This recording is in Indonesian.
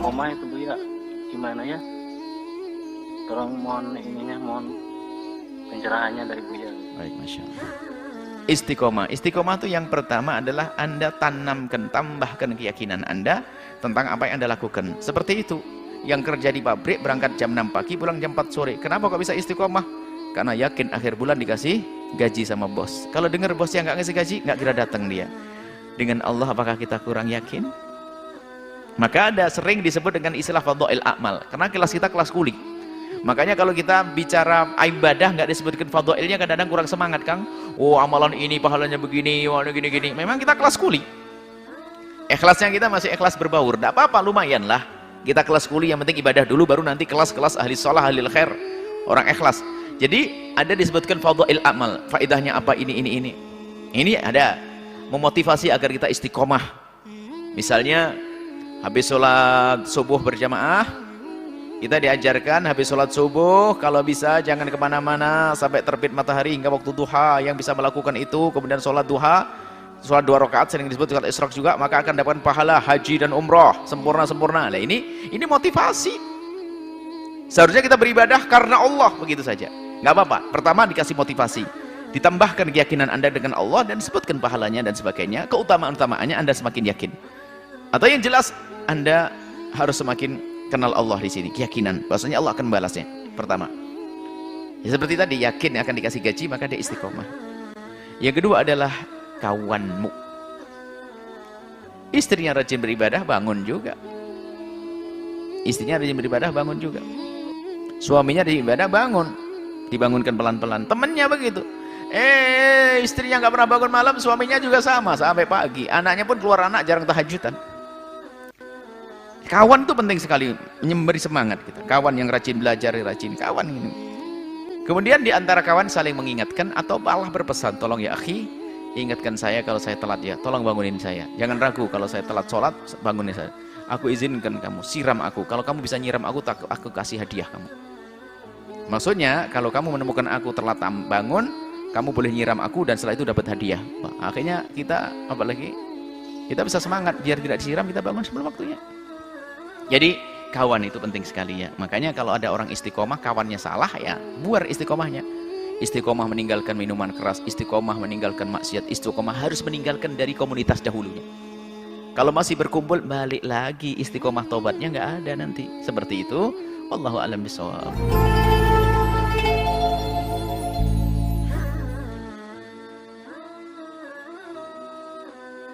istiqomah itu Bu ya, gimana ya? Tolong mohon pencerahannya dari Bu ya. Baik, Masya Allah. Istiqomah itu yang pertama adalah Anda tanamkan, tambahkan keyakinan Anda tentang apa yang Anda lakukan. Seperti itu, yang kerja di pabrik berangkat jam 6 pagi pulang jam 4 sore. Kenapa kok bisa istiqomah? Karena yakin akhir bulan dikasih gaji sama bos. Kalau dengar bosnya nggak ngasih gaji, nggak kira datang dia. Dengan Allah apakah kita kurang yakin? Maka ada sering disebut dengan istilah fadhail a'mal, karena kelas kita kelas kuli. Makanya kalau kita bicara ibadah nggak disebutkan fadhailnya, kadang-kadang kurang semangat, Kang. Oh, amalan ini pahalanya begini, gini-gini. Memang kita kelas kuli. Ikhlasnya kita masih ikhlas berbaur. Tidak apa-apa, lumayan lah. Kita kelas kuli, yang penting ibadah dulu, baru nanti kelas-kelas ahli sholah, ahli khair, orang ikhlas. Jadi ada disebutkan fadhail a'mal. Faedahnya apa? Ini. Ini ada memotivasi agar kita istiqomah. Misalnya habis sholat subuh berjamaah, kita diajarkan habis sholat subuh kalau bisa jangan kemana-mana sampai terbit matahari hingga waktu duha. Yang bisa melakukan itu kemudian sholat duha, sholat 2 rakaat sering disebut sholat isyraq juga, maka akan dapatkan pahala haji dan umroh sempurna. Nah, ini motivasi. Seharusnya kita beribadah karena Allah, begitu saja. Nggak apa-apa. Pertama dikasih motivasi, ditambahkan keyakinan Anda dengan Allah dan sebutkan pahalanya dan sebagainya. Keutamaan-utamaannya Anda semakin yakin. Atau yang jelas Anda harus semakin kenal Allah di sini, keyakinan bahwasanya Allah akan membalasnya. Pertama, ya seperti tadi, yakin akan dikasih gaji, maka dia istiqomah. Yang kedua adalah kawanmu. Istrinya rajin beribadah, bangun juga. Istrinya rajin beribadah, bangun juga. Suaminya rajin beribadah, bangun. Dibangunkan pelan-pelan. Temannya begitu. Istrinya nggak pernah bangun malam, suaminya juga sama sampai pagi. Anaknya pun keluar anak jarang tahajudan. Kawan itu penting sekali, memberi semangat kita. Kawan yang rajin belajar, rajin kawan ini. Kemudian di antara kawan saling mengingatkan atau malah berpesan, tolong ya akhi, ingatkan saya kalau saya telat ya, tolong bangunin saya. Jangan ragu kalau saya telat sholat, bangunin saya. Aku izinkan kamu, siram aku. Kalau kamu bisa nyiram aku kasih hadiah kamu. Maksudnya kalau kamu menemukan aku telat bangun, kamu boleh nyiram aku dan setelah itu dapat hadiah. Wah, akhirnya kita apalagi kita bisa semangat, biar tidak disiram kita bangun sebelum waktunya. Jadi kawan itu penting sekali ya. Makanya kalau ada orang istiqomah, kawannya salah ya buar istiqomahnya. Istiqomah meninggalkan minuman keras, istiqomah meninggalkan maksiat, istiqomah harus meninggalkan dari komunitas dahulunya. Kalau masih berkumpul, balik lagi, istiqomah tobatnya nggak ada nanti. Seperti itu. Wallahu a'lam bishawab.